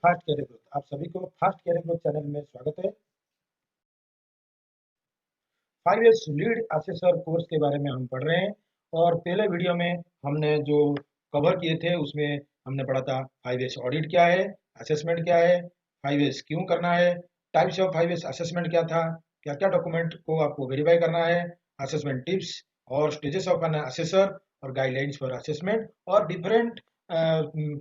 Fast career growth. आप सभी को फास्ट कैरियर ग्रोथ चैनल में स्वागत है। 5 इयर्स लीड असेसर कोर्स के बारे में हम पढ़ रहे हैं और पहले वीडियो में हमने जो कवर किए थे उसमें हमने पढ़ा था 5 इयर्स ऑडिट क्या है, असेसमेंट क्या है, 5 इयर्स क्यों करना है, टाइप्स ऑफ 5 इयर्स असेसमेंट क्या था, क्या-क्या डॉक्यूमेंट को आपको वेरीफाई करना है, असेसमेंट टिप्स और स्टेजेस ऑफ एन असेसर और गाइडलाइंस फॉर असेसमेंट और डिफरेंट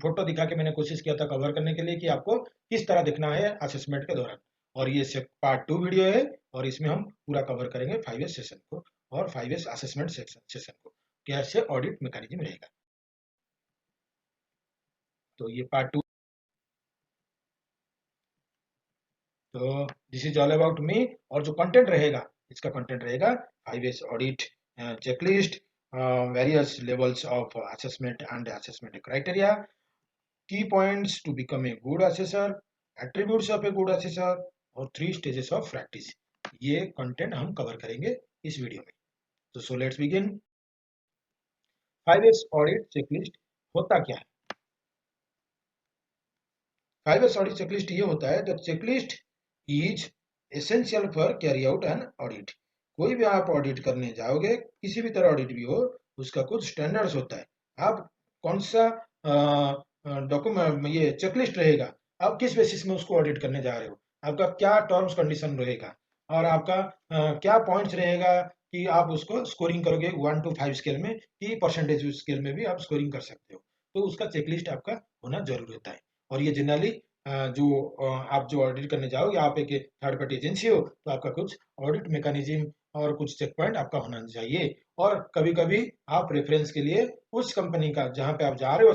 फोटो दिखा के मैंने कोशिश किया था कवर करने के लिए कि आपको किस तरह दिखना है असेसमेंट के दौरान। और ये पार्ट 2 वीडियो है और इसमें हम पूरा कवर करेंगे 5 इयर्स सेशन को और 5 इयर्स असेसमेंट सेशन को कैसे ऑडिट मैकेनिज्म रहेगा। तो ये पार्ट 2। तो this is all about me और जो कंटेंट रहेगा इसका कंटेंट रहेगा 5 years audit checklist, various levels of assessment and assessment criteria, key points to become a good assessor, attributes of a good assessor और 3 स्टेजेस ऑफ प्रैक्टिस। ये content हम cover करेंगे इस वीडियो में। तो so let's begin. 5 years audit checklist होता क्या है? 5 इयर्स ऑडिट चेकलिस्ट ये होता है, the checklist is essential for carry out an audit. कोई भी आप ऑडिट करने जाओगे, किसी भी तरह ऑडिट भी हो, उसका कुछ स्टैंडर्ड्स होता है। आप कौन सा डॉक्यूमेंट ये चेकलिस्ट रहेगा, आप किस बेसिस में उसको ऑडिट करने जा रहे हो, आपका क्या टर्म्स कंडीशन रहेगा और आपका क्या पॉइंट्स रहेगा कि आप उसको स्कोरिंग करोगे 1 to 5 स्केल में कि परसेंटेज स्केल में भी आप स्कोरिंग कर सकते हो। तो उसका चेकलिस्ट आपका होना जरूरी होता है और ये जनरली आप जो ऑडिट करने जाओगे, आप एक थर्ड पार्टी एजेंसी हो तो आपका कुछ ऑडिट मैकेनिज्म और कुछ चेक पॉइंट आपका होना चाहिए। और कभी-कभी आप रेफरेंस के लिए उस कंपनी का जहाँ पे आप जा रहे हो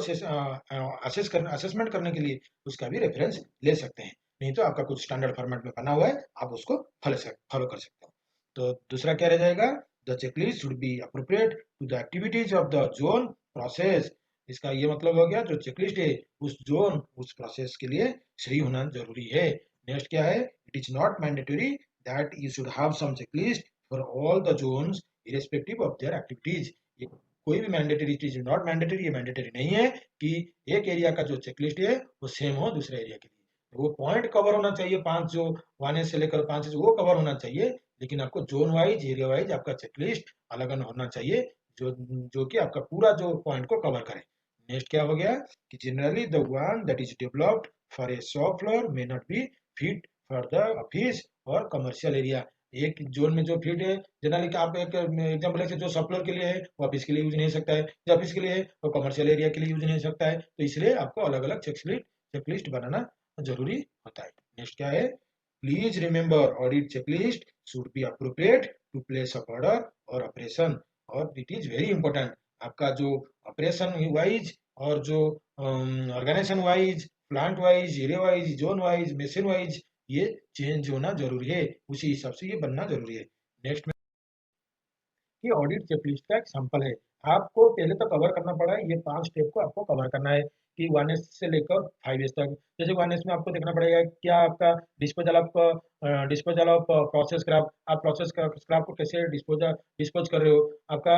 असेसमेंट करने के लिए उसका भी रेफरेंस ले सकते हैं। नहीं तो आपका कुछ स्टैंडर्ड फॉर्मेट में बना हुआ है, आप उसको फॉलो कर सकते हो। तो दूसरा क्या रह जाएगा? The checklist should be appropriate to the activities of the zone process. इसका ये मतलब हो गया जो चेकलिस्ट है उस जोन उस प्रोसेस के लिए सही होना जरूरी है। नेक्स्ट क्या है? It is not mandatory that you should have some checklist for all the zones irrespective of their activities. ये कोई भी मैंडेटरी चीज नॉट मैंडेटरी, ये मैंडेटरी नहीं है कि एक एरिया का जो चेकलिस्ट है वो सेम हो दूसरे एरिया के लिए। तो वो पॉइंट कवर होना चाहिए, 5 जो 1 से लेकर 5 वो कवर होना चाहिए, लेकिन आपको जोन वाइज एरिया वाइज आपका चेकलिस्ट अलग अलग होना चाहिए जो जो कि आपका पूरा जो पॉइंट को कवर करे। नेक्स्ट क्या हो गया कि generally the one that is developed for a shop floor may not be fit for the office और कमर्शियल एरिया। एक जोन में जो फिट है जनरली आप एक एग्जांपल है जो शॉप फ्लोर के लिए है वो ऑफिस के लिए यूज नहीं हो सकता है, जो ऑफिस के लिए है वो कमर्शियल एरिया के लिए यूज नहीं हो सकता है। तो इसलिए आपको अलग अलग चेकलिस्ट बनाना जरूरी होता है। नेक्स्ट क्या है? Please remember audit checklist should be appropriate to place of order और ऑपरेशन। और इट इज वेरी इंपॉर्टेंट, आपका जो ऑपरेशन वाइज और जो organisation wise, plant wise, area wise, zone wise, machine wise ये चेंज होना जरूरी है, उसी हिसाब से ये बनना जरूरी है। नेक्स्ट में ये ऑडिट चेकलिस्ट का एक सैंपल है। आपको पहले तो कवर करना पड़ा है, ये 5 स्टेप को आपको कवर करना है कि 1S से लेकर 5S तक। जैसे 1S में आपको देखना पड़ेगा क्या आपका डिस्पोजल ऑफ प्रोसेस स्क्रैप, आप प्रोसेस स्क्रैप को कैसे डिस्पोज कर रहे हो, आपका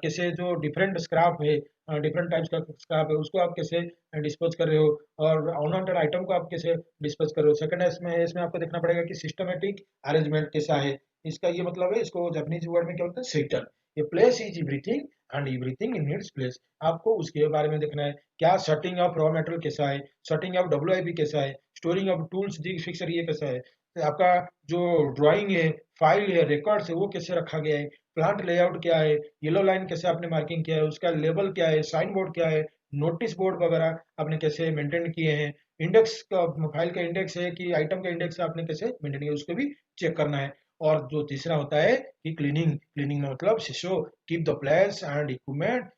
कैसे जो डिफरेंट स्क्रैप है, डिफरेंट टाइप्स का स्क्रैप है उसको आप कैसे डिस्पोज कर रहे हो और अनवांटेड आइटम को आप कैसे डिस्पोज कर रहे हो। सेकंड इसमें आपको देखना पड़ेगा कि सिस्टमेटिक अरेंजमेंट कैसा है। इसका ये मतलब है, इसको जापानीज वर्ड में क्या बोलते हैं? सेटल। ये place is everything and everything in its place. आपको उसके बारे में देखना है क्या शर्टिंग ऑफ रॉ मटेरियल कैसा है, शर्टिंग ऑफ डब्ल्यूआईपी कैसा है, storing of tools the fixer ये कैसा है, तो आपका जो ड्राइंग है, फाइल है, रिकॉर्ड्स है वो कैसे रखा गया है, प्लांट लेआउट क्या है, येलो लाइन कैसे आपने मार्किंग किया है, उसका लेबल क्या है, साइन बोर्ड क्या है, नोटिस बोर्ड वगैरह आपने कैसे मेंटेन किए हैं, इंडेक्स का फाइल का इंडेक्स है कि आइटम का इंडेक्स आपने कैसे मेंटेन किया उसको भी चेक करना है। और जो तीसरा होता है कि क्लीनिंग मतलब शिशो keep the place and equipment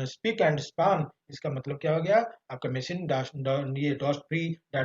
spick and span. इसका मतलब क्या हो गया? आपका मशीन ये डस्ट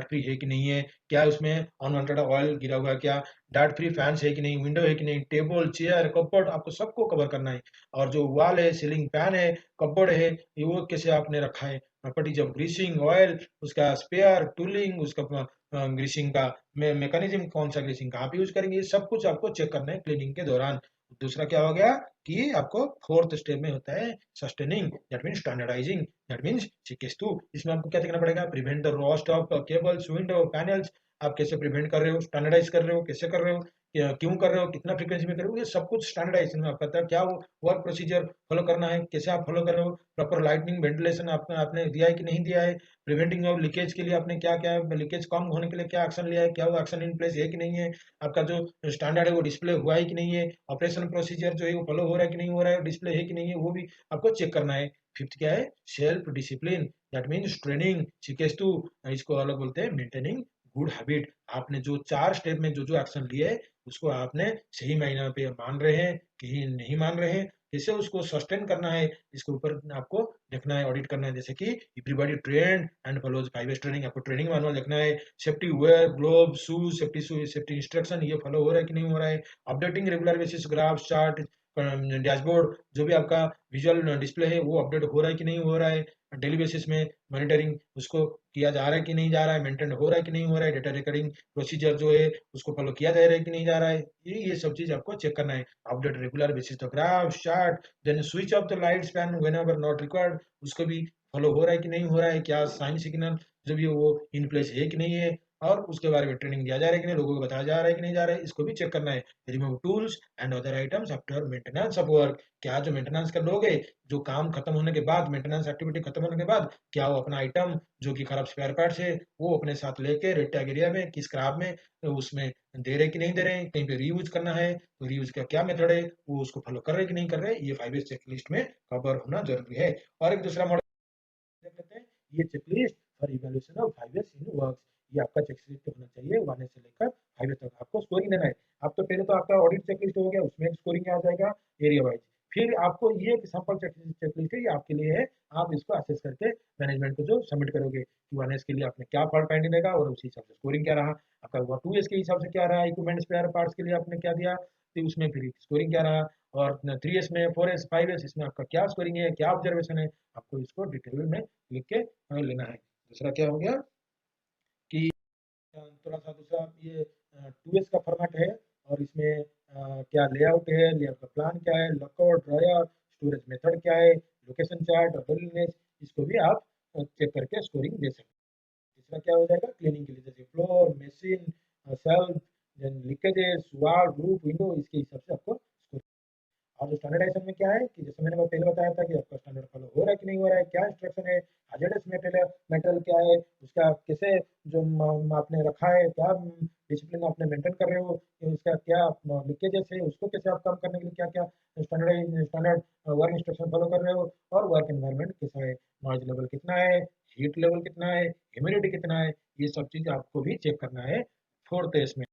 फ्री है कि नहीं है, क्या उसमें अनवांटेड ऑयल गिरा हुआ है, क्या डस्ट फ्री फैंस है कि नहीं, विंडो है कि नहीं, टेबल चेयर कपबोर्ड आपको सबको कवर करना है। और जो वॉल है, सीलिंग फैन है, कपबोर्ड है, ये वो कैसे आपने रखा है, प्रॉपर्टीज ऑफ ग्रीसिंग ऑयल, उसका स्पेयर टूलिंग, उसका ग्रीसिंग का मैकेनिज्म, कौन सा ग्रीसिंग कहाँ पे यूज करेंगे, ये सब कुछ आपको चेक करना है क्लीनिंग के दौरान। दूसरा क्या हो गया कि आपको फोर्थ स्टेप में होता है sustaining, that means standardizing, that means CKS2। इसमें आपको क्या देखना पड़ेगा, prevent the rust of cables, window, panels. आप कैसे प्रिवेंट कर रहे हो, स्टैंडर्डाइज कर रहे हो, कैसे कर रहे हो, क्यों कर रहे हो, कितना फ्रीक्वेंसी में कर रहे हो, ये सब कुछ स्टैंडर्डाइजेशन में आपका आता है। क्या वो वर्क प्रोसीजर फॉलो करना है, कैसे आप फॉलो कर रहे हो, प्रॉपर लाइटनिंग वेंटिलेशन आपने आपने दिया है कि नहीं दिया है, प्रिवेंटिंग ऑफ लीकेज के लिए आपने क्या क्या लीकेज कम होने के लिए क्या एक्शन लिया है, क्या वो एक्शन इन प्लेस है कि नहीं है, आपका जो स्टैंडर्ड है वो डिस्प्ले हुआ है कि नहीं है, ऑपरेशन प्रोसीजर जो है वो फॉलो हो रहा है कि नहीं हो रहा है, डिस्प्ले है कि नहीं है, वो भी आपको चेक करना है। फिफ्थ क्या है, self discipline, that means training, CKS2। इसको अलग बोलते हैं मेंटेनिंग गुड हैबिट। आपने जो 4 स्टेप में जो जो एक्शन लिए है उसको आपने सही मायने पे मान रहे हैं कि नहीं मान रहे हैं, कैसे उसको सस्टेन करना है, इसके ऊपर आपको देखना है, ऑडिट करना है। जैसे कि everybody trained and follows 5S training, आपको ट्रेनिंग मैनुअल देखना है, safety wear, glove, shoes, safety instruction ये फॉलो हो रहा है कि नहीं हो रहा है, updating regular basis, graph, chart, dashboard, जो भी आपका विजुअल डिस्प्ले है वो अपडेट हो रहा है कि नहीं हो रहा है, डेली बेसिस में मॉनिटरिंग उसको किया जा रहा है कि नहीं जा रहा है, मेंटेन हो रहा है कि नहीं हो रहा है, डेटा रिकॉर्डिंग प्रोसीजर जो है उसको फॉलो किया जा रहा है कि नहीं जा रहा है, ये सब चीज आपको चेक करना है। Update regular basis the graph, chart, then switch off the light span whenever not required, उसको भी फॉलो हो रहा है कि नहीं हो रहा है, क्या साइन सिग्नल जो भी है वो इन प्लेस है कि नहीं है, और उसके बारे में ट्रेनिंग दिया जा रहा है कि नहीं, लोगों को बताया जा रहा है कि नहीं जा रहा है, इसको भी चेक करना है। Remove tools and other items after maintenance of work, क्या जो मेंटेनेंस कर लोगे, जो काम खत्म होने के बाद, मेंटेनेंस एक्टिविटी खत्म होने के बाद, क्या वो अपना आइटम जो कि खराब स्पेयर पार्ट्स है वो अपने साथ लेके रेड टैग एरिया में कि स्क्रैप में तो उसमें दे रहे कि नहीं दे रहे, कहीं पे रीयूज करना है तो रीयूज का क्या मेथड है, वो उसको फॉलो कर रहे कि नहीं कर रहे, ये 5S चेकलिस्ट में कवर होना जरूरी है। और एक दूसरा मॉडल देख लेते हैं, ये checklist for evaluation of 5S in works, ये आपका चेकलिस्ट होना चाहिए 1 से लेकर 5S तक, आपको स्कोरिंग देना है। आप तो पहले तो आपका ऑडिट चेकलिस्ट हो गया, उसमें स्कोरिंग आ जाएगा एरिया वाइज, फिर आपको ये एक सैंपल चेकलिस्ट है, ये आपके लिए है, आप इसको असेस करके मैनेजमेंट को जो सबमिट करोगे कि 1S के लिए आपने क्या फॉल्ट फाइंडिंग देगा और उसी हिसाब से स्कोरिंग क्या रहा, आपका 2S के हिसाब से क्या रहा, इक्विपमेंट स्पेयर पार्ट्स के लिए आपने क्या दिया तो उसमें फिर स्कोरिंग क्या रहा, और 3S में 4S 5S इसमें आपका क्या स्कोरिंग है, क्या ऑब्जर्वेशन है, आपको इसको डिटेल में लिख के लेना है। दूसरा क्या हो गया कि थोड़ा सा दूसरा ये 2S का फॉर्मेट है, और इसमें क्या लेआउट है, लेआउट का प्लान क्या है, लॉकआउट, ड्रायर, स्टोरेज मेथड क्या है, लोकेशन चार्ट और डुअलनेस, इसको भी आप चेक करके स्कोरिंग दे सकते हैं। तीसरा क्या हो जाएगा, क्लीनिंग के लिए जैसे floor, machine, shelf, then leakages, wall, roof, window, इसके हिसाब से आपको स्कोरिंग। और जो स्टैंडर्डाइजेशन में क्या है कि जैसे मैंने पहले बताया था कि आपका स्टैंडर्ड फॉलो हो रहा है कि नहीं हो रहा है, क्या इंस्ट्रक्शन है, हार्डनेस मेटेरियल मेटेरियल क्या है, उसका कैसे जो आपने रखा है, क्या डिसिप्लिन आपने मेंटेन कर रहे हो, इसका क्या लीकेजेस है उसको कैसे आप कम करने के लिए क्या क्या स्टैंडर्ड वर्क इंस्ट्रक्शन फॉलो कर रहे हो, और वर्क एनवायरनमेंट कैसा है, नॉइज लेवल कितना है, हीट लेवल कितना है, ह्यूमिडिटी कितना है, ये सब चीज आपको भी चेक करना है। फोर्थ इसमें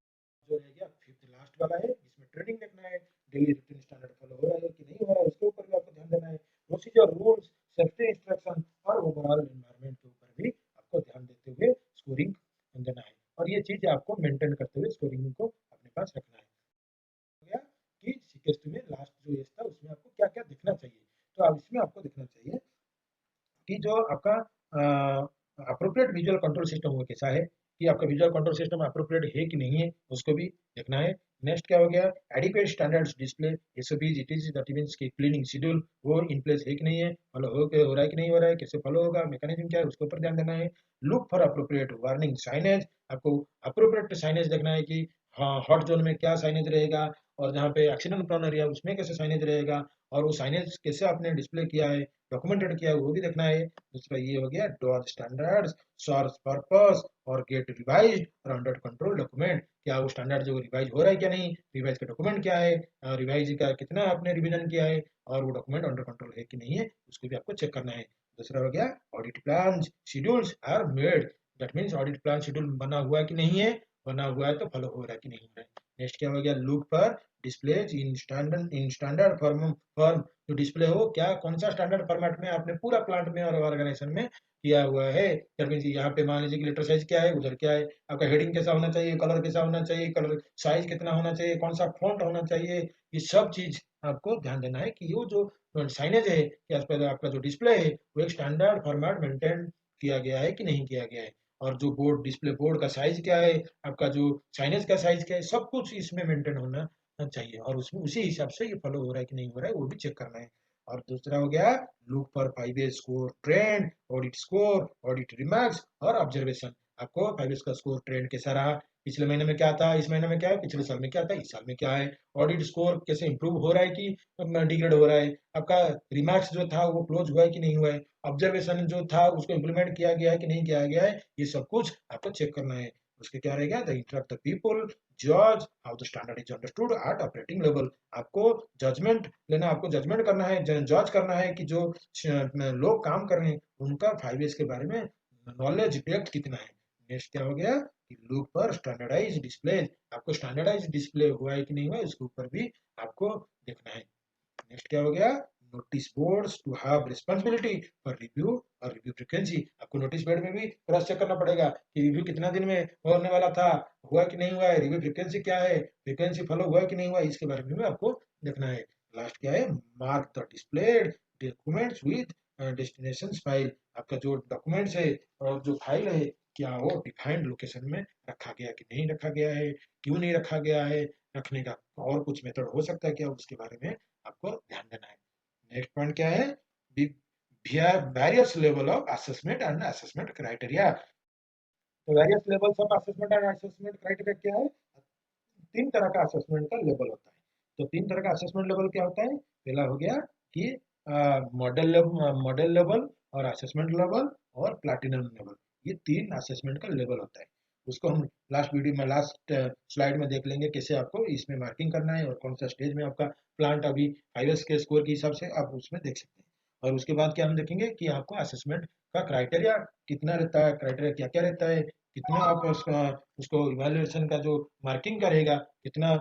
जो रह गया फिफ्थ लास्ट वाला है, इसमें ट्रेडिंग देखना है, डेली रूटीन स्टैंडर्ड फॉलो हो रहा है कि नहीं हो रहा है, उसके ऊपर भी आपको ध्यान देना है। प्रोसीजर, रूल्स, सेफ्टी इंस्ट्रक्शन और ओवरऑल एनवायरनमेंट के ऊपर भी आपको ध्यान देते हुए स्कोरिंग देना है, और ये चीज़ आपको मेंटेन करते हुए स्कोरिंग को अपने पास रखना है। हो गया कि सीक्वेंस में लास्ट जो एज था उसमें आपको क्या क्या दिखना चाहिए, तो अब इसमें आपको दिखना चाहिए कि जो आपका अप्रोप्रिएट विजुअल कंट्रोल सिस्टम वो कैसा है, कि आपका विजुअल कंट्रोल सिस्टम अप्रोप्रिएट है कि नहीं है, उसको भी देखना है। नेक्स्ट क्या हो गया, एडिक्वेट स्टैंडर्ड्स डिस्प्ले, एसओपीज, इटीज, दैट मींस कि क्लीनिंग शेड्यूल वो इन प्लेस है कि नहीं है, फॉलो हो रहा है कि नहीं हो रहा है, कैसे फॉलो होगा, मैकेनिज्म क्या है, उसके ऊपर ध्यान देना है। Look for appropriate warning signage, आपको अप्रोप्रिएट साइनेज देखना है कि हाँ हॉट जोन में क्या साइनेज रहेगा, और जहाँ पे एक्सीडेंट प्रोन एरिया उसमें कैसे साइनेज रहेगा, और वो साइनेज कैसे आपने डिस्प्ले किया है, डॉक्यूमेंटेड किया है, वो भी देखना है। दूसरा ये हो गया डॉज स्टैंडर्ड्स, सोर्स पर्पस और गेट रिवाइज्ड और अंडर कंट्रोल डॉक्यूमेंट, क्या वो स्टैंडर्ड जो रिवाइज हो रहा है क्या नहीं, रिवाइज का डॉक्यूमेंट क्या है, रिवाइज का कितना आपने रिवीजन किया है, और वो डॉक्यूमेंट अंडर कंट्रोल है कि नहीं है, उसको भी आपको चेक करना है। दूसरा हो गया audit plan schedules are made, that means audit plan schedule बना हुआ है कि नहीं है, बना हुआ है तो फॉलो हो रहा है कि नहीं हो रहा है। नेक्स्ट क्या हो गया, लुक पर डिस्प्लेज इन स्टैंडर्ड फॉर्म, जो डिस्प्ले हो क्या कौन सा स्टैंडर्ड फॉर्मेट में आपने पूरा प्लांट में और ऑर्गेनाइजेशन में किया हुआ है, दैट मीन्स यहाँ पे मान लीजिए कि लेटर साइज क्या है, उधर क्या है, आपका हेडिंग कैसा होना चाहिए, कलर कैसा होना चाहिए, कलर साइज कितना होना चाहिए, कौन सा फॉन्ट होना चाहिए, ये सब चीज आपको ध्यान देना है कि ये जो साइनेज है कि आपका जो डिस्प्ले है वो एक स्टैंडर्ड फॉर्मेट मेंटेन किया गया है कि नहीं किया गया है, और जो बोर्ड डिस्प्ले बोर्ड का साइज क्या है, आपका जो साइनेज का साइज क्या है, सब कुछ इसमें मेंटेन होना चाहिए और उसमें उसी हिसाब से ये फॉलो हो रहा है कि नहीं हो रहा है वो भी चेक करना है। और दूसरा हो गया look for 5 S score trend, audit remarks और ऑब्जर्वेशन। आपको 5 एज का स्कोर ट्रेंड कैसा रहा, पिछले महीने में क्या था, इस महीने में क्या है, पिछले साल में क्या था, इस साल में क्या है, ऑडिट स्कोर कैसे इंप्रूव हो रहा है कि डिग्रेड हो रहा है, आपका रिमार्क्स जो था वो क्लोज हुआ है कि नहीं हुआ है, ऑब्जर्वेशन जो था उसको इम्प्लीमेंट किया गया है कि नहीं किया गया है, ये सब कुछ आपको चेक करना है। उसके क्या रहेगा, द इंटरेक्ट द पीपल, जज how the standard is understood eight operating level. आपको जजमेंट लेना, आपको जजमेंट करना है, जज करना है कि जो लोग काम कर रहे हैं उनका 5 एज के बारे में नॉलेज डेप्थ कितना है। नेक्स्ट क्या हो गया कि लुक पर स्टैंडर्डाइज डिस्प्ले, आपको स्टैंडर्डाइज डिस्प्ले हुआ है कि नहीं हुआ है इसके ऊपर भी आपको देखना है। नेक्स्ट क्या हो गया, notice boards to have responsibility for review और रिव्यू फ्रीक्वेंसी। आपको नोटिस बोर्ड में भी क्रॉस चेक करना पड़ेगा कि रिव्यू कितना दिन में होने वाला था, हुआ कि नहीं हुआ है, रिव्यू फ्रीक्वेंसी क्या है, फ्रीक्वेंसी फॉलो हुआ कि नहीं हुआ, इसके बारे में भी आपको देखना है। लास्ट क्या है, mark the displayed documents with destination file. आपका जो डॉक्यूमेंट्स है और जो फाइल है क्या वो डिफाइंड लोकेशन में रखा गया कि नहीं रखा गया है, क्यों नहीं रखा गया है, रखने का और कुछ मेथड हो सकता है क्या, उसके बारे में आपको ध्यान देना है। नेक्स्ट पॉइंट क्या है, various level of assessment and assessment criteria. तो various levels of assessment and assessment criteria क्या है, तीन तरह का असेसमेंट का लेवल होता है। तो तीन तरह का असेसमेंट लेवल क्या होता है, पहला हो गया कि मॉडल लेवल और असेसमेंट लेवल और प्लैटिनम लेवल, ये तीन असेसमेंट का लेवल होता है। उसको हम लास्ट वीडियो में, लास्ट स्लाइड में देख लेंगे कैसे आपको इसमें मार्किंग करना है और कौन सा स्टेज में आपका प्लांट अभी 5S के स्कोर के हिसाब से आप उसमें देख सकते हैं। और उसके बाद क्या हम देखेंगे कि आपको असेसमेंट का क्राइटेरिया कितना रहता है, क्राइटेरिया क्या क्या रहता है, कितना आप उसको इवैल्यूएशन का जो मार्किंग का रहेगा, कितना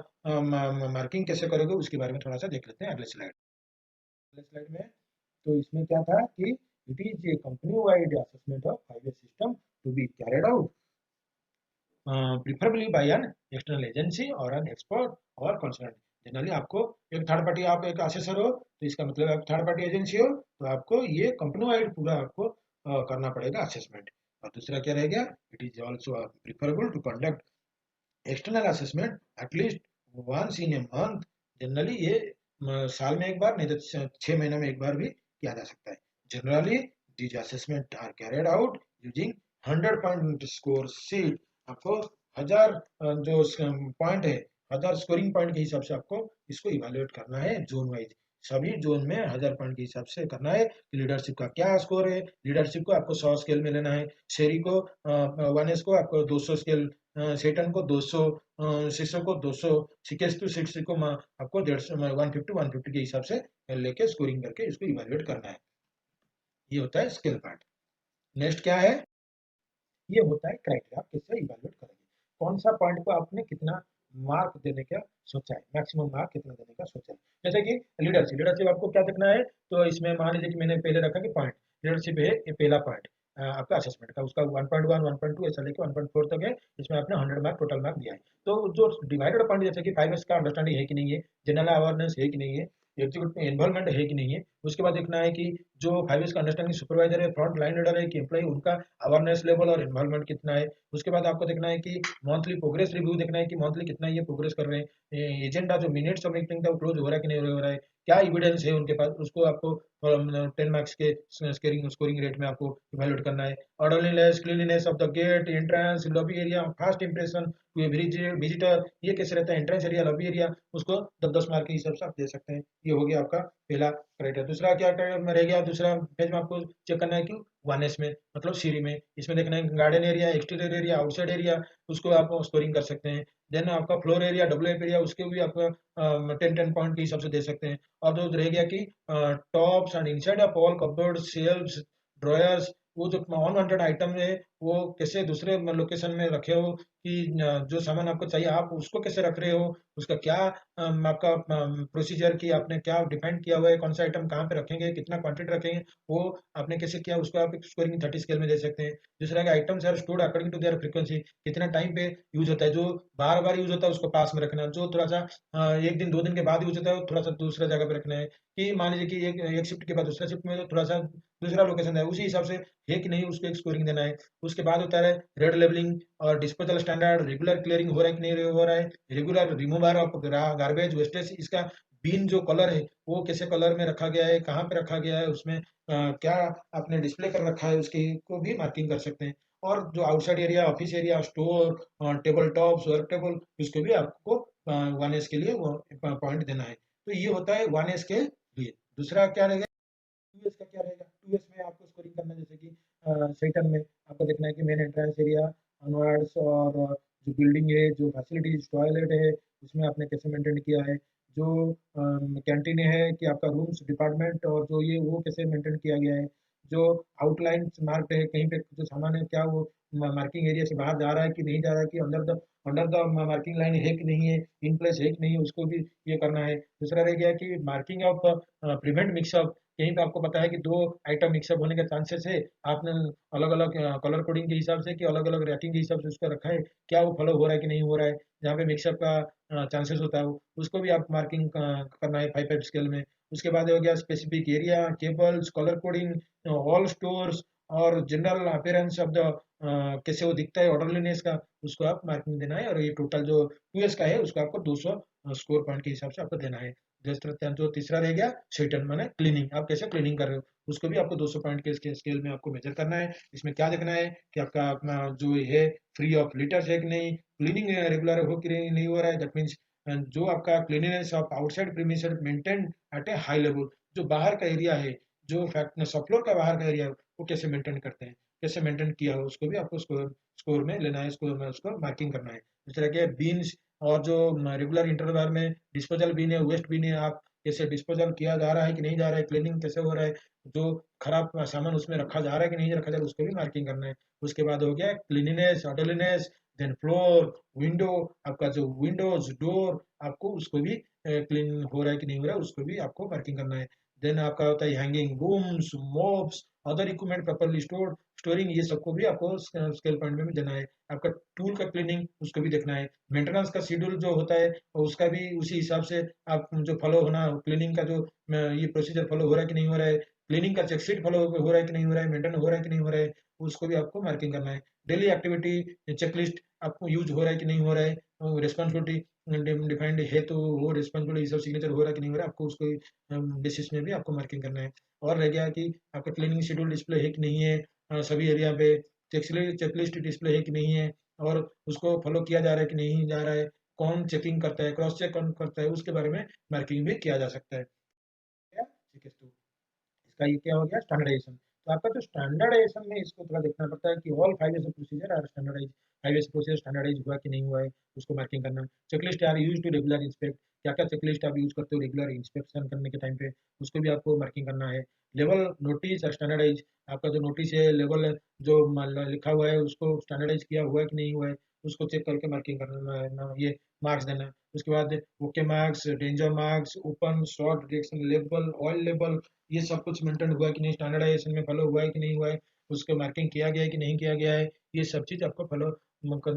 मार्किंग कैसे करोगे उसके बारे में थोड़ा सा देख लेते हैं अगले स्लाइड। अगले स्लाइड में तो इसमें क्या था कि it is a company wide assessment of 5S system to be carried out preferably by an external agency और एन एक्सपर्ट और कंसल्टेंट। जनरली आपको एक थर्ड पार्टी, आप एक असेसर हो तो इसका मतलब आप थर्ड पार्टी एजेंसी हो, तो आपको ये कंपनी वाइड पूरा आपको करना पड़ेगा असेसमेंट। और दूसरा क्या रहेगा, it is also preferable to conduct external assessment at least once in a month. Generally ये साल में एक बार, नहीं तो 6 महीने में एक बार भी किया जा सकता है। Generally these assessment are carried out using 100 point score sheet. आपको 1000 जो पॉइंट है, 1000 स्कोरिंग पॉइंट के हिसाब से आपको इसको इवेल्युएट करना है जोन वाइज। सभी जोन में 1000 पॉइंट के हिसाब से करना है कि लीडरशिप का क्या स्कोर है। लीडरशिप को आपको 100 स्केल में लेना है, शेरी को 1S को आपको 200 स्केल, सेटन को 200, शिशो को 200, सिकेस टू सिक्स को आपको 150 150 के हिसाब से लेके स्कोरिंग करके इसको इवेल्युएट करना है। ये होता है स्केल पार्ट। नेक्स्ट क्या है, ये होता है क्राइटेरिया, आप कैसे इवेल्युएट करेंगे, कौन सा पॉइंट को आपने कितना मार्क देने का सोचा है, मैक्सिमम मार्क कितना देने का सोचा है। जैसे कि लीडरशिप, लीडरशिप आपको क्या देखना है, तो इसमें मान लीजिए कि मैंने पहले रखा कि पॉइंट लीडरशिप है, ये पहला पॉइंट आपका असेसमेंट का, उसका 1.1 1.2 ऐसा लेके 1.4 तक है, इसमें आपने 100 मार्क टोटल मार्क दिया है। तो जो डिवाइडेड पॉइंट जैसे कि 5S का अंडरस्टैंडिंग है कि नहीं है, जनरल अवेयरनेस है कि नहीं है, एग्जीक्यूटिव में इन्वॉल्वमेंट है कि नहीं है। उसके बाद देखना है कि जो 5S का अंडरस्टैंडिंग सुपरवाइजर है, फ्रंट लाइन लीडर है कि एम्प्लॉय, उनका अवेयरनेस लेवल और इन्वॉल्वमेंट कितना है। उसके बाद आपको देखना है कि मंथली प्रोग्रेस रिव्यू देखना है कि मंथली कितना ये प्रोग्रेस कर रहे हैं, एजेंडा जो मिनट्स ऑफ मीटिंग का क्लोज हो रहा है कि नहीं हो रहा है, क्या एविडेंस है उनके पास, उसको आपको 10 मार्क्स के स्कोरिंग रेट में आपको इवेल्युएट करना है। Orderliness, cleanliness of the gate, entrance, lobby area, first impression to a visitor, ये कैसे रहता है, एंट्रेंस एरिया, लॉबी एरिया, उसको 10-10 मार्क के हिसाब से आप दे सकते हैं। ये हो गया आपका पहला क्राइटेरिया। दूसरा क्या क्राइटेरिया में रह गया, दूसरा पेज में आपको चेक करना है कि 1S में मतलब सीरी में, इसमें देखना है garden area, exterior area, outside area, उसको आप स्कोरिंग कर सकते हैं। देन आपका फ्लोर एरिया, WF एरिया, उसके भी आप 10-10 पॉइंट के हिसाब से दे सकते हैं। और जो रह गया कि tops and inside of all cupboard, shelves, drawers, वो जो अनवांटेड आइटम है वो कैसे दूसरे लोकेशन में रखे हो, कि जो सामान आपको चाहिए आप उसको कैसे रख रहे हो, उसका क्या आपका प्रोसीजर की आपने क्या डिफाइन किया हुआ है, कौन सा आइटम कहाँ पे रखेंगे, कितना क्वांटिटी रखेंगे, वो आपने कैसे किया, उसको आप स्कोरिंग 30 स्केल में दे सकते हैं। दूसरा items are stored according to their frequency, कितना टाइम पे यूज होता है, जो बार बार यूज होता है उसको पास में रखना, जो थोड़ा सा 1 दिन 2 दिन के बाद यूज होता है थोड़ा सा दूसरा जगह पे रखना है। कि मान लीजिए कि एक शिफ्ट के बाद दूसरा शिफ्ट में थोड़ा सा दूसरा लोकेशन है, उसी हिसाब से है कि नहीं उसको एक स्कोरिंग देना है। उसके बाद होता है रेड लेबलिंग और डिस्पोजल स्टैंडर्ड, रेगुलर क्लियरिंग हो रहा है कि नहीं हो रहा है, regular remover of garbage wastage, इसका बिन जो कलर है वो कैसे कलर में रखा गया है, कहाँ पे रखा गया है, उसमें क्या आपने डिस्प्ले कर रखा है, उसकी को भी मार्किंग कर सकते हैं। और जो outside area, office area, store, table tops, work table, उसको भी आपको 1S के लिए वो पॉइंट देना है। तो ये होता है 1S के लिए। दूसरा क्या रहेगा, 2S का क्या रहेगा, 2S में आपको स्कोरिंग करना है, जैसे कि सेक्टर में आपको देखना है कि मेन एंट्रेंस एरिया ऑनवर्ड्स और जो बिल्डिंग है, जो फैसिलिटीज टॉयलेट है, उसमें आपने कैसे मेंटेन किया है, जो कैंटीन है कि आपका रूम्स डिपार्टमेंट और जो ये वो कैसे मेंटेन किया गया है, जो आउटलाइन मार्क है कहीं पे जो सामान है क्या वो मार्किंग एरिया से बाहर जा रहा है कि नहीं जा रहा है, कि अंडर द मार्किंग लाइन है कि नहीं है, इन प्लेस है कि नहीं है, उसको भी ये करना है। दूसरा रह गया कि मार्किंग ऑफ प्रिवेंट मिक्सअप, कहीं पे आपको पता है कि दो आइटम मिक्सअप होने के चांसेस है, आपने अलग अलग कलर कोडिंग के हिसाब से कि अलग अलग रैकिंग के हिसाब से उसका रखा है, क्या वो फॉलो हो रहा है कि नहीं हो रहा है, जहाँ पे मिक्सअप का चांसेस होता है उसको भी आप मार्किंग करना है 5 स्केल में। उसके बाद हो गया specific area, cables, colour coding, all stores और जनरल अपीयरेंस ऑफ द कैसे वो दिखता है, ऑर्डरलीनेस का, उसको आप मार्किंग देना है। और ये टोटल जो 2S का है उसको आपको 200 स्कोर पॉइंट के हिसाब से आपको देना है। जिस तरह जो तीसरा रह गया शेटन माने क्लीनिंग, आप कैसे क्लीनिंग कर रहे हो, उसको भी आपको 200 पॉइंट के स्केल में आपको मेजर करना है। इसमें क्या देखना है कि आपका अपना जो है फ्री ऑफ लिटर्स है कि नहीं, क्लीनिंग रेगुलर हो कि नहीं हो रहा है, दैट मीन्स जो आपका cleanliness of outside premises maintain at A high level, जो बाहर का एरिया है, जो फैक्ट सब फ्लोर का बाहर का एरिया है वो कैसे मेंटेन करते हैं, कैसे मेंटेन किया हो, उसको भी आपको स्कोर में लेना है, स्कोर में उसको मार्किंग करना है। इस तरह के बीन्स और जो रेगुलर इंटरवल में डिस्पोजल बिन है, वेस्ट बिन है, आप कैसे डिस्पोजल किया जा रहा है कि नहीं जा रहा है, क्लीनिंग कैसे हो रहा है, जो खराब सामान उसमें रखा जा रहा है कि नहीं रखा जा रहा है, उसको भी मार्किंग करना है। उसके बाद हो गया cleanliness, orderliness, then floor, window, आपका जो विंडोज डोर, आपको उसको भी क्लीन हो रहा है कि नहीं हो रहा है, उसको भी आपको मार्किंग करना है। देन आपका होता है hanging बूम्स, mops, other equipment properly storing, ये सबको भी आपको स्केल पॉइंट में भी देना है। आपका टूल का क्लीनिंग उसको भी देखना है। मेंटेनेंस का शेड्यूल जो होता है उसका भी उसी हिसाब से आप जो फॉलो होना, क्लीनिंग का जो ये प्रोसीजर फॉलो हो रहा है कि नहीं हो रहा है, क्लीनिंग का चेकशीट फॉलो हो रहा है कि नहीं हो रहा है, मेंटेन हो रहा है कि नहीं हो रहा है, उसको भी आपको मार्किंग करना है। डेली एक्टिविटी चेकलिस्ट आपको यूज हो रहा है कि नहीं हो रहा है, रिस्पॉन्सिबिलिटी डिफाइंड है तो वो रिस्पॉन्सिबिलिटी सब सिग्नेचर हो रहा है कि नहीं हो रहा है, आपको उसको बेसिस में भी आपको मार्किंग करना है। और रह गया कि आपका क्लीनिंग शेड्यूल डिस्प्ले है कि नहीं है, सभी एरिया पे चेकलिस्ट डिस्प्ले है कि नहीं है, और उसको फॉलो किया जा रहा है कि नहीं जा रहा है, कौन चेकिंग करता है, क्रॉस चेक कौन करता है, उसके बारे में मार्किंग भी किया जा सकता है। क्या? ठीक है, तो इसका ये क्या हो गया स्टैंडर्डाइजेशन। तो आपका जो स्टैंडर्डाइजेशन में इसको थोड़ा देखना पड़ता है कि all 5 S procedure are standardise, 5 S procedure standardise हुआ कि नहीं हुआ है, उसको मार्किंग करना। Checklist are use to regular inspect, क्या क्या चेकलिस्ट आप यूज करते हो रेगुलर इंस्पेक्शन करने के टाइम पे, उसको भी आपको मार्किंग करना है। लेवल नोटिस और स्टैंडर्डाइज, आपका जो नोटिस है लेवल जो लिखा हुआ है उसको स्टैंडर्डाइज किया हुआ है कि नहीं हुआ है, उसको चेक करके मार्किंग करना है ये मार्क्स देना है। उसके बाद okay marks, danger marks, open short direction label, oil label, ये सब कुछ मेंटेन हुआ है कि नहीं, स्टैंडर्डाइजेशन में फॉलो हुआ है कि नहीं हुआ है, उसको मार्किंग किया गया है कि नहीं किया गया है, ये सब चीज़ आपको फॉलो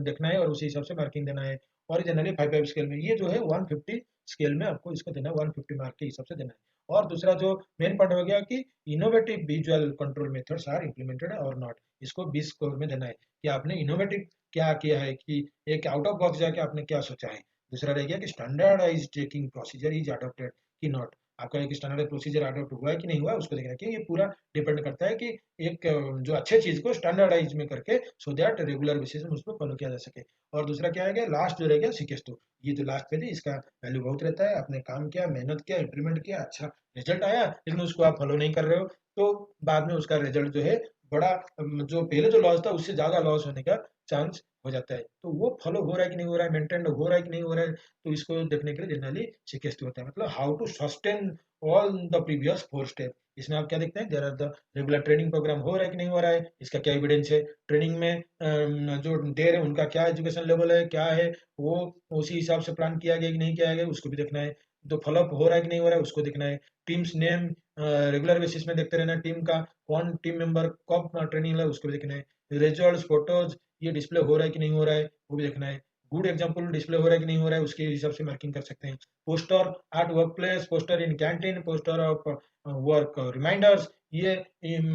देखना है और उसी हिसाब से मार्किंग देना है। और जनरली 5 स्केल में ये जो है 150 स्केल में आपको इसको देना है, 150 मार्क के हिसाब से देना है। और दूसरा जो मेन पॉइंट हो गया कि innovative visual control methods are implemented और नॉट, इसको 20 स्कोर में देना है कि आपने इनोवेटिव क्या किया है, कि एक आउट ऑफ बॉक्स जाके आपने क्या सोचा है। दूसरा रह गया कि standardized checking procedure is adopted कि नॉट, आपका एक स्टैंडर्ड प्रोसीजर अडॉप्ट हुआ है कि नहीं हुआ है, उसको देखना है कि ये पूरा डिपेंड करता है कि एक जो अच्छे चीज को स्टैंडर्डाइज में करके सो दैट रेगुलर बेसिस में उसको फॉलो किया जा सके। और दूसरा क्या है, लास्ट जो रह गया सीकेस टू, ये जो लास्ट पे थी इसका वैल्यू बहुत रहता है, आपने काम किया, मेहनत किया, इंप्लीमेंट किया, अच्छा रिजल्ट आया, लेकिन उसको आप फॉलो नहीं कर रहे हो, तो बाद में उसका रिजल्ट जो है बड़ा जो पहले जो लॉस था उससे ज्यादा लॉस होने का चांस हो जाता है। तो वो फॉलो हो रहा है कि नहीं हो रहा है, मेंटेन हो रहा है कि नहीं हो रहा है, तो इसको देखने के लिए जनरली सीकेएसटी होता है, मतलब how to sustain all the previous 4 step. इसमें आप क्या देखते हैं, there are the regular training program हो रहा है कि नहीं हो रहा है, इसका क्या एविडेंस है, ट्रेनिंग में जो दे रहे हैं उनका क्या एजुकेशन लेवल है, क्या है, वो उसी हिसाब से प्लान किया गया कि नहीं किया गया, उसको भी देखना है। तो फॉलोअप हो रहा है कि नहीं हो रहा है उसको देखना है। टीम्स नेम रेगुलर बेसिस में देखते रहना है, टीम का कौन टीम मेंबर कब ट्रेनिंग है उसको भी देखना है। रिजल्ट्स, फोटोज, ये डिस्प्ले हो रहा है कि नहीं हो रहा है वो भी देखना है। गुड एग्जाम्पल डिस्प्ले हो रहा है कि नहीं हो रहा है उसके हिसाब से मार्किंग कर सकते हैं। Poster at work place, poster in canteen, poster of work reminders, ये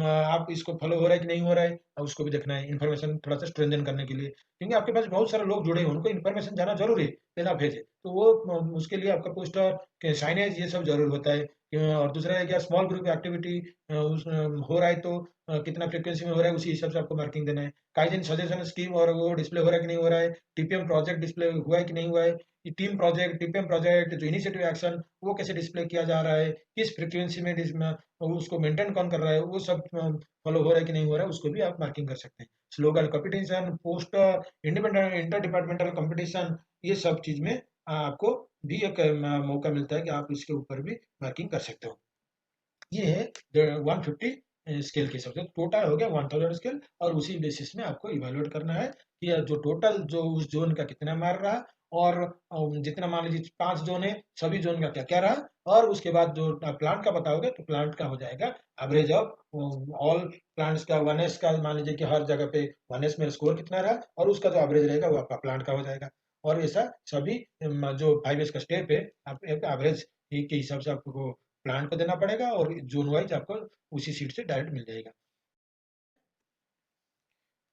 आप इसको फॉलो हो रहा है कि नहीं हो रहा है, उसको भी देखना है, इन्फॉर्मेशन थोड़ा सा स्ट्रेंथन करने के लिए, क्योंकि आपके पास बहुत सारे लोग जुड़े हैं, उनको इन्फॉर्मेशन जाना जरूरी है, बिना भेजे, तो वो उसके लिए आपका पोस्टर, साइनेज, ये सब जरूर होता है। और दूसरा है क्या, स्मॉल ग्रुप एक्टिविटी हो रहा है तो कितना फ्रीक्वेंसी में हो रहा है, उसी हिसाब से आपको मार्किंग देना है। काइजन सजेशन स्कीम और वो डिस्प्ले हो रहा है कि नहीं हो रहा है, टीपीएम प्रोजेक्ट डिस्प्ले हुआ है कि नहीं हुआ है, टीपीएम प्रोजेक्ट जो इनिशिएटिव एक्शन, वो कैसे डिस्प्ले किया जा रहा है, किस फ्रीक्वेंसी में उसको मेंटेन कौन कर रहा है, वो सब फॉलो हो रहा है कि नहीं हो रहा है, उसको भी आप मार्किंग कर सकते हैं। Slogan competition, poster, independent inter departmental competition, ये सब चीज में आपको भी एक मौका मिलता है कि आप इसके ऊपर भी मार्किंग कर सकते हो। ये है 150 स्केल के हिसाब से, टोटल हो गया 1000 स्केल, और उसी बेसिस में आपको इवेलुएट करना है कि जो टोटल जो उस जोन का कितना मार रहा, और जितना मान लीजिए 5 जोन है, सभी जोन का क्या क्या रहा, और उसके बाद जो प्लांट का बताओगे तो प्लांट का हो जाएगा एवरेज ऑफ ऑल प्लांट्स का, 1S का, मान लीजिए कि हर जगह पे 1S में स्कोर कितना रहा, और उसका जो एवरेज रहेगा वो आपका प्लांट का हो जाएगा। और ऐसा सभी जो 5S का स्टेप है, आप एक एवरेज के हिसाब से आपको प्लांट को देना पड़ेगा, और जोन वाइज आपको उसी सीट से डायरेक्ट मिल जाएगा।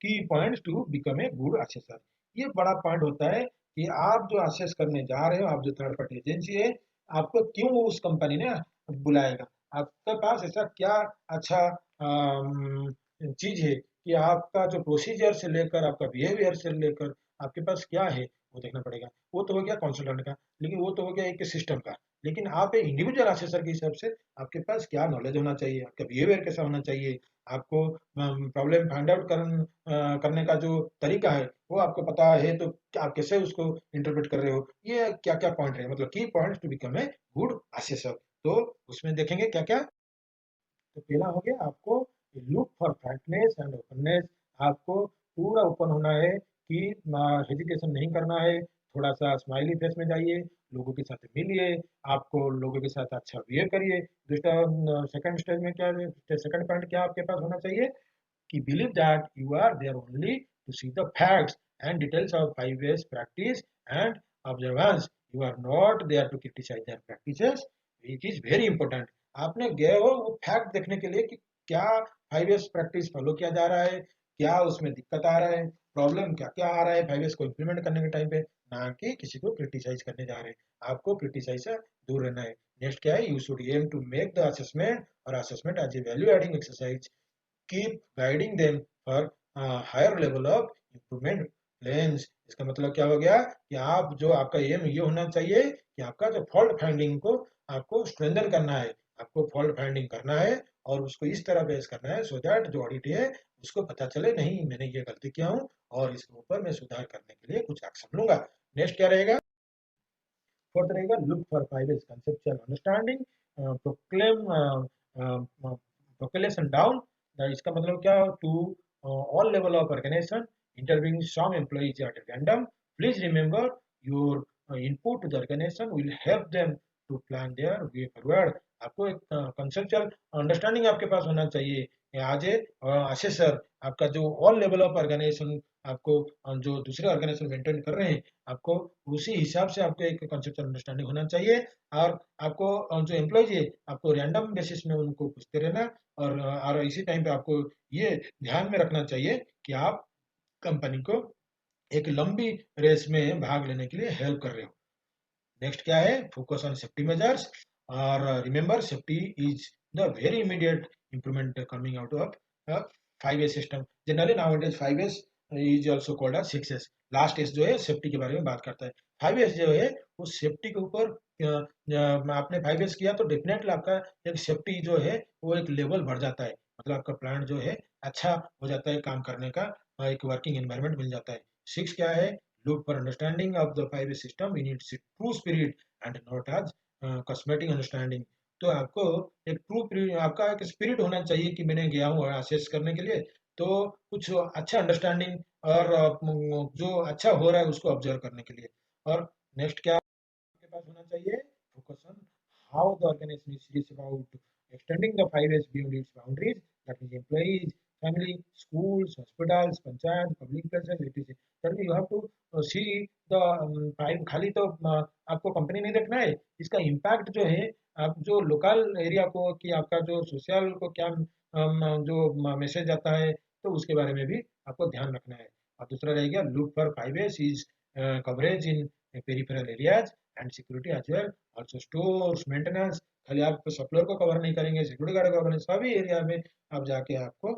Key points to become a good assessor, ये बड़ा पॉइंट होता है कि आप जो असेस करने जा रहे हो, आप जो थर्ड पार्टी एजेंसी है, आपको क्यों उस कंपनी ने बुलाएगा, आपके पास ऐसा क्या अच्छा चीज है कि आपका जो प्रोसीजर से लेकर आपका बिहेवियर से लेकर आपके पास क्या है, वो देखना पड़ेगा। वो तो हो गया कंसल्टेंट का, लेकिन वो तो हो गया एक सिस्टम का। लेकिन आप एक इंडिविजुअल असेसर के हिसाब से आपके पास क्या नॉलेज होना चाहिए, आपका बिहेवियर कैसा होना चाहिए, आपको प्रॉब्लम फाइंड आउट करने का जो तरीका है वो आपको पता है, तो आप कैसे उसको इंटरप्रेट कर रहे हो, ये क्या क्या पॉइंट है, मतलब key points to become a good assessor. तो उसमें देखेंगे क्या क्या। तो पहला हो गया आपको look for frankness and openness, आपको पूरा ओपन होना है कि हेजिटेशन नहीं करना है, थोड़ा सा स्माइली फेस में जाइए, लोगों के साथ मिलिए, आपको लोगों के साथ अच्छा बिहेव करिए। दूसरा सेकंड स्टेज में क्या, सेकंड पॉइंट क्या आपके पास होना चाहिए कि believe that you are there only to see the facts and details of 5S practice and observance. You are not there to criticize their practices. It is very important. आपने गए हो वो फैक्ट देखने के लिए कि क्या 5S प्रैक्टिस फॉलो किया जा रहा है, क्या उसमें दिक्कत आ रहा है, प्रॉब्लम क्या क्या आ रहा है 5S को इम्प्लीमेंट करने के टाइम पे, ना कि किसी को क्रिटिसाइज करने जा रहे हैं। आपको क्रिटिसाइज से दूर रहना है। नेक्स्ट क्या है, you should aim to make the assessment और assessment as a value adding exercise, keep guiding them for higher level of improvement plans। इसका मतलब क्या हो गया कि आप जो आपका एम ये होना चाहिए कि आपका जो फॉल्ट फाइंडिंग को आपको स्ट्रेंथन करना है, आपको फॉल्ट फाइंडिंग करना है, और उसको इस तरह बेस करना है सो दैट जो ऑडिट है उसको पता चले नहीं मैंने ये गलती किया हूँ, और इसके ऊपर मैं सुधार करने के लिए कुछ एक्शन लूंगा। नेक्स्ट क्या रहेगा, फोर्थ रहेगा look for five is conceptual understanding, proclaim proclamation down. इसका मतलब क्या, to all level of organisation interviewing some employees at random, please remember your input to the organisation will help them to plan their way forward. आपको एक conceptual understanding आपके पास होना चाहिए। आज असेसर आपका जो ऑल लेवल ऑफ ऑर्गेनाइजेशन आपको जो दूसरे ऑर्गेनाइजेशन मेंटेन कर रहे हैं, आपको उसी हिसाब से आपको एक कॉन्सेप्चुअल अंडरस्टैंडिंग होना चाहिए। और आपको जो एम्प्लॉइज है आपको रैंडम बेसिस में उनको पूछते रहना, और इसी टाइम पे आपको ये ध्यान में रखना चाहिए कि आप कंपनी को एक लंबी रेस में भाग लेने के लिए हेल्प कर रहे हो। नेक्स्ट क्या है, फोकस ऑन सेफ्टी मेजर्स, और remember safety is the very immediate improvement coming out of 5S system. Generally nowadays 5S is also called as 6S। Last S जो है सेफ्टी के बारे में बात करता है, 5S जो है वो सेफ्टी के ऊपर आपने 5S किया तो डेफिनेटली आपका एक सेफ्टी जो है वो एक लेवल बढ़ जाता है, मतलब आपका प्लांट जो है अच्छा हो जाता है, काम करने का एक वर्किंग एनवायरनमेंट मिल जाता है। 6 क्या है, look for understanding of the 5S system in its true spirit and not as cosmetic understanding। तो आपको एक आपका एक स्पिरिट होना चाहिए कि मैंने गया हूँ असेस करने के लिए, तो कुछ अच्छा अंडरस्टैंडिंग और जो अच्छा हो रहा है उसको ऑब्जर्व करने के लिए। और नेक्स्ट क्या आपके पास होना चाहिए, focus on how the organization is serious about extending the 5S beyond its boundaries, that is employees, family, schools, hospitals, panchayat, public places, etc. Certainly you have to see the five, खाली तो आपको company नहीं देखना है, इसका impact जो है आप जो लोकल एरिया को, कि आपका जो सोशल को क्या जो मैसेज आता है, तो उसके बारे में भी आपको ध्यान रखना है। और दूसरा रह गया look for 5S is coverage in peripheral areas and security as well, also stores maintenance. खाली आप सप्लायर को कवर नहीं करेंगे, सिक्योरिटी गार्ड को कवर नहीं, सभी एरिया में आप जाके आपको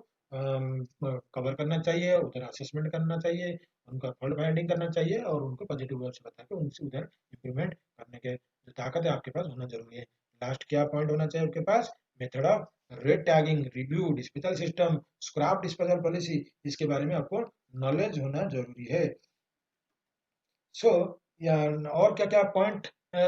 कवर करना चाहिए, उधर असेसमेंट करना चाहिए, उनका फॉल्ट फाइंडिंग करना चाहिए और उनको पॉजिटिव वर्ड से बता के उनसे उधर इम्प्रूवमेंट करने के जो ताकत है आपके पास होना जरूरी है। लास्ट क्या पॉइंट होना चाहिए आपके पास? Method of red tagging, review, disposal system, scrap disposal policy, इसके बारे में आपको नॉलेज होना जरूरी है। सो और क्या क्या पॉइंट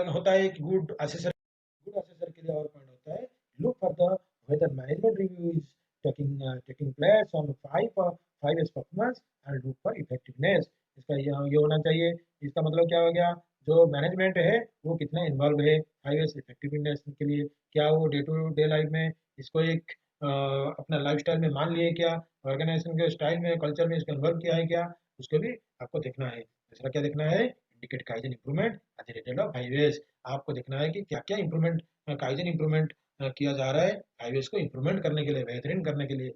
होता है एक गुड असेसर के लिए? और पॉइंट होता है look for the whether management review is taking place on 5 performance and look for effectiveness. इसका ये होना चाहिए। इसका मतलब क्या हो गया? जो मैनेजमेंट है वो कितना इन्वॉल्व है 5S इफेक्टिवनेस के लिए, क्या वो डे टू डे लाइफ में इसको एक अपना लाइफस्टाइल में मान लिए क्या, ऑर्गेनाइजेशन के स्टाइल में कल्चर में इसको इन्वॉल्व किया है क्या, उसको भी आपको देखना है। दूसरा क्या देखना है? Indicate kaizen improvement at the rate of 5S। आपको देखना है कि क्या क्या इंप्रूवमेंट, काइजन इंप्रूवमेंट किया जा रहा है 5S को इंप्रूवमेंट करने के लिए, बेहतरीन करने के लिए।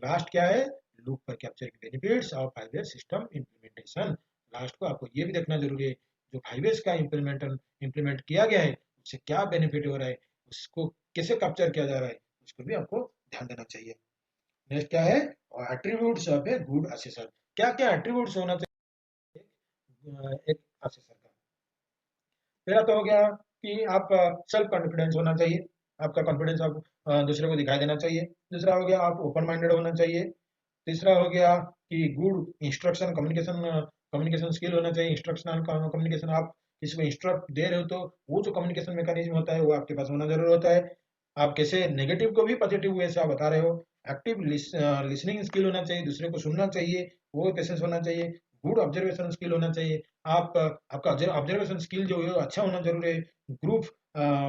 लास्ट क्या है? लूप पर capture benefits of 5S system implementation. Last को आपको ये भी देखना जरूरी है, जो 5S का इम्प्लीमेंट किया गया है उससे क्या बेनिफिट हो रहा है, उसको कैसे कैप्चर किया जा रहा है, उसको भी आपको ध्यान देना चाहिए। नेक्स्ट क्या है? Attributes of a good assessor. क्या क्या एट्रीब्यूट्स होना चाहिए एक असेसर का? पहला तो हो गया कि आप सेल्फ कॉन्फिडेंस होना चाहिए, आपका कॉन्फिडेंस आप दूसरे को दिखाई देना चाहिए। दूसरा हो गया आप ओपन माइंडेड होना चाहिए। तीसरा हो गया कि good instruction communication, communication skill होना चाहिए। इंस्ट्रक्शनल कम्युनिकेशन, आप किसी को इंस्ट्रक्ट दे रहे हो तो वो जो कम्युनिकेशन मैकेनिज्म होता है वो आपके पास होना जरूर होता है। आप कैसे नेगेटिव को भी पॉजिटिव वे से आप बता रहे हो। एक्टिव लिसनिंग स्किल होना चाहिए, दूसरे को सुनना चाहिए, वो पेशेंस होना चाहिए। गुड ऑब्जर्वेशन स्किल होना चाहिए, आप आपका ऑब्जर्वेशन स्किल जो है अच्छा होना जरूरी है। ग्रुप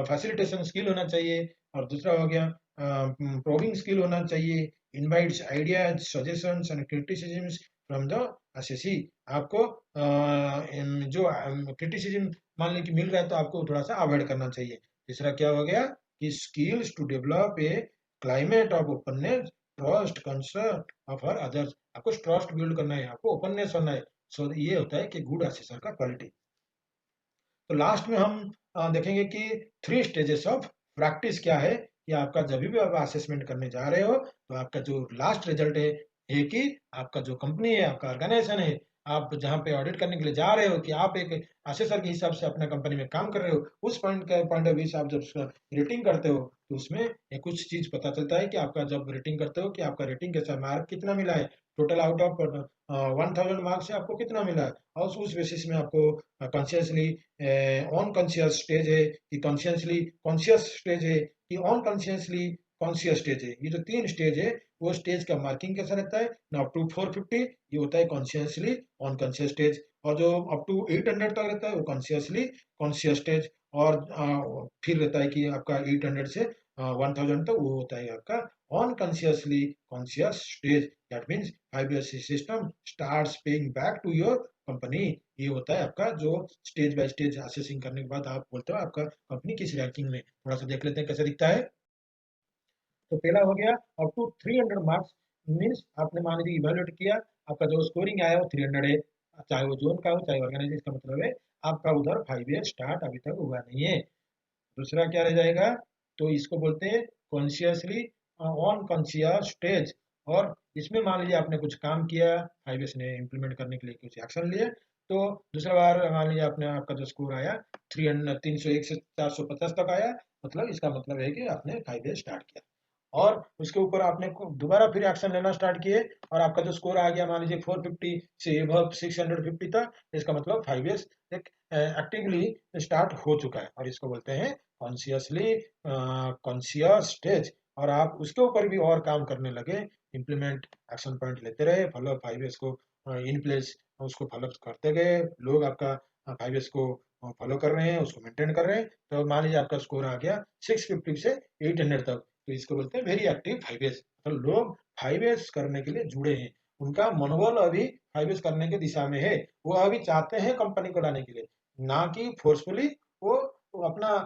फैसिलिटेशन स्किल होना चाहिए। और दूसरा हो गया प्रोबिंग स्किल होना चाहिए। Invites ideas suggestions and criticisms from the assessee. आपको जो क्रिटिसिज्म मान लीजिए कि मिल रहा है तो आपको थोड़ा सा अवॉइड करना चाहिए। तीसरा क्या हो गया कि skills to develop a climate of openness, trust, concern of her others. आपको ट्रस्ट बिल्ड करना है, आपको ओपननेस होना है। सो ये होता है कि गुड असेसर का क्वालिटी। तो लास्ट में हम देखेंगे कि 3 स्टेजेस ऑफ प्रैक्टिस क्या है, कि आपका जब भी आप असेसमेंट करने जा रहे हो तो आपका जो लास्ट रिजल्ट है कि आपका जो कंपनी है, आपका ऑर्गेनाइजेशन है, आप जहाँ पे ऑडिट करने के लिए जा रहे हो, कि आप एक असेसर के हिसाब से अपना कंपनी में काम कर रहे हो, उस पॉइंट ऑफ व्यू से आप जब रेटिंग करते हो तो उसमें एक कुछ चीज पता चलता है कि आपका जब रेटिंग करते हो कि आपका रेटिंग कैसा, मार्क कितना मिला है, टोटल आउट ऑफ 1000 मार्क्स से आपको कितना मिला है। और उस बेसिस में आपको कॉन्शियसली ऑन कॉन्शियस स्टेज है कि कॉन्शियसली कॉन्शियस स्टेज है कि ऑन कॉन्शियसली कॉन्शियस स्टेज है। ये जो 3 स्टेज है वो स्टेज का मार्किंग कैसा रहता है ना, अप टू 450 ये होता है कॉन्शियसली ऑन कॉन्शियस स्टेज, और जो अप टू 800 तक रहता है वो कॉन्शियसली कॉन्शियस स्टेज। और फिर रहता है कि आपका 800 से 1000 तक वो होता है आपका on consciously conscious stage. That means 5 years system starts paying back to your company. ये होता है आपका जो स्टेज बाय स्टेज असेसिंग करने के बाद आप बोलते हो आपका कंपनी किस रैंकिंग में। थोड़ा सा देख लेते हैं कैसे दिखता है। तो पहला हो गया अप टू 300 मार्क्स, मीन्स आपने मान लीजिए इवेल्युएट किया, आपका जो स्कोरिंग आया वो 300 है, चाहे वो जोन का हो चाहे ऑर्गेनाइजेशन का, मतलब है आपका उधर 5 year स्टार्ट अभी तक हुआ नहीं है। दूसरा क्या रह जाएगा? तो इसको बोलते हैं कॉन्शियसली ऑन कॉन्शियस स्टेज। और इसमें मान लीजिए आपने कुछ काम किया, 5S ने इम्प्लीमेंट करने के लिए कुछ एक्शन लिए, तो दूसरा बार मान लीजिए आपने आपका जो स्कोर आया 301 से 450 तक आया, मतलब इसका मतलब है कि आपने 5S स्टार्ट किया। और उसके ऊपर आपने दोबारा फिर एक्शन लेना स्टार्ट किए और आपका जो स्कोर आ गया मान लीजिए 450 से एबव 650 तक, इसका मतलब 5 years एक एक्टिवली स्टार्ट हो चुका है, और इसको बोलते हैं कॉन्शियसली कॉन्शियस स्टेज। और आप उसके ऊपर भी और काम करने लगे, इम्प्लीमेंट एक्शन पॉइंट लेते रहे, फॉलो 5 years को इन प्लेस उसको फॉलो करते गए, लोग आपका 5 years को फॉलो कर रहे हैं, उसको मेंटेन कर रहे हैं, तो मान लीजिए आपका स्कोर आ गया 650 से 800 तक, तो इसको बोलते हैं वेरी एक्टिव 5S। तो लोग 5S करने के लिए जुड़े हैं, उनका मनोबल अभी 5S करने की दिशा में है, वो अभी चाहते हैं कंपनी को लाने के लिए, ना कि फोर्सफुली वो अपना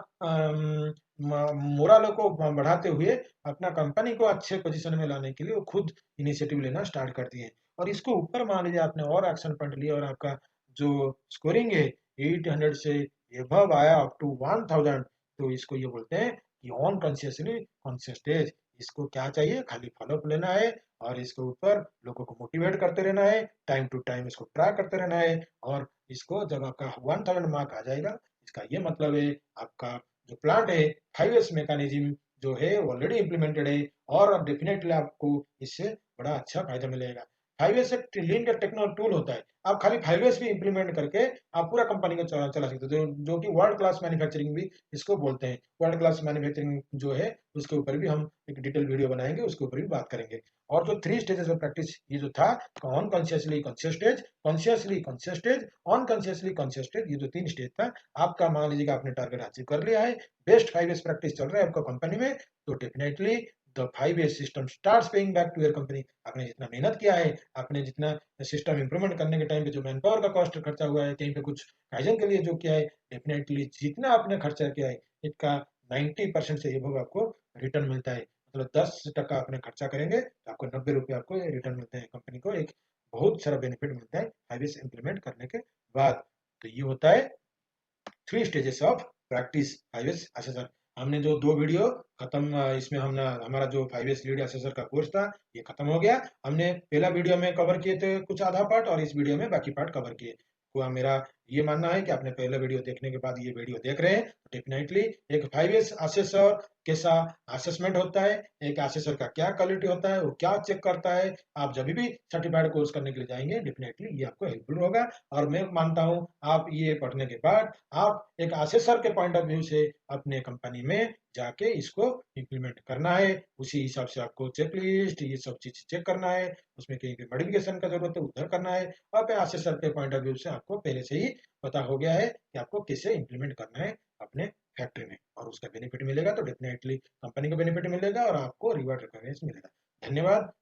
मोरल को बढ़ाते हुए अपना कंपनी को अच्छे पोजीशन में लाने के लिए वो खुद इनिशिएटिव लेना स्टार्ट कर दिए। और इसको ऊपर मान लीजिए आपने और एक्शन पॉइंट लिया और आपका जो स्कोरिंग है 800 से एबव आया अप टू 1000, तो इसको ये बोलते हैं कि ऑन कॉन्शियसली कॉन्शियस स्टेज। इसको क्या चाहिए, खाली फॉलोअप लेना है और इसके ऊपर लोगों को मोटिवेट करते रहना है, टाइम टू टाइम इसको ट्राई करते रहना है। और इसको जब आपका 1000 मार्क आ जाएगा, इसका ये मतलब है आपका जो प्लांट है 5S मैकेनिज्म जो है ऑलरेडी इम्प्लीमेंटेड है और डेफिनेटली आपको इससे बड़ा अच्छा फायदा मिलेगा। 5S एक लीन का टेक्नो टूल होता है। आप खाली 5S भी इम्प्लीमेंट करके आप पूरा कंपनी को चला सकते हो, जो कि वर्ल्ड क्लास मैन्युफैक्चरिंग भी इसको बोलते हैं। वर्ल्ड क्लास मैन्युफैक्चरिंग जो है उसके ऊपर भी हम एक डिटेल वीडियो बनाएंगे, उसके ऊपर भी बात करेंगे। और जो 3 स्टेजेस ऑफ प्रैक्टिस ये जो था, on consciously conscious stage, consciously conscious stage, on consciously conscious stage, ये जो 3 स्टेज था, आपका मान लीजिएगा आपने टारगेट अचीव कर लिया है, बेस्ट 5S प्रैक्टिस चल रहा है आपका कंपनी में, तो definitely the 5S system starts paying back to your company. आपने जितना मेहनत किया है, आपने जितना सिस्टम इंप्रूवमेंट करने के टाइम पे जो मैन पावर का कॉस्ट खर्चा हुआ है, कहीं पे कुछ काइजन के लिए जो किया है, डेफिनेटली जितना आपने खर्चा किया है, इसका 90% से एबव आपको रिटर्न मिलता है। मतलब 10% आपने खर्चा करेंगे तो आपको 90 रुपये आपको रिटर्न मिलते हैं। कंपनी को एक बहुत सारा बेनिफिट मिलता है 5S इम्प्लीमेंट करने के बाद। तो ये होता है 3 stages of practice 5S assessor. हमने जो 2 वीडियो खत्म, इसमें हमने हमारा जो 5S लीड असेसर का कोर्स था ये खत्म हो गया। हमने पहला वीडियो में कवर किए थे कुछ आधा पार्ट और इस वीडियो में बाकी पार्ट कवर किए। हुआ मेरा ये मानना है कि आपने पहला वीडियो देखने के बाद ये वीडियो देख रहे हैं, डेफिनेटली एक 5S असेसर कैसा असेसमेंट होता है, एक असेसर का क्या क्वालिटी होता है, वो क्या चेक करता है, आप जब भी सर्टिफाइड कोर्स करने के लिए जाएंगे डेफिनेटली ये आपको हेल्पफुल होगा। और मैं मानता हूँ आप ये पढ़ने के बाद आप एक असेसर के पॉइंट ऑफ व्यू से अपने कंपनी में जाके इसको इम्प्लीमेंट करना है। उसी हिसाब से आपको चेकलिस्ट ये सब चीज चेक करना है, उसमें कहीं पे मॉडिफिकेशन का जरूरत है उधर करना है। और फिर असेसर के पॉइंट ऑफ व्यू से आपको पहले से ही पता हो गया है कि आपको कैसे इम्प्लीमेंट करना है अपने फैक्ट्री में, और उसका बेनिफिट मिलेगा तो डेफिनेटली कंपनी को बेनिफिट मिलेगा और आपको रिवार्ड रिकॉग्निशन मिलेगा। धन्यवाद।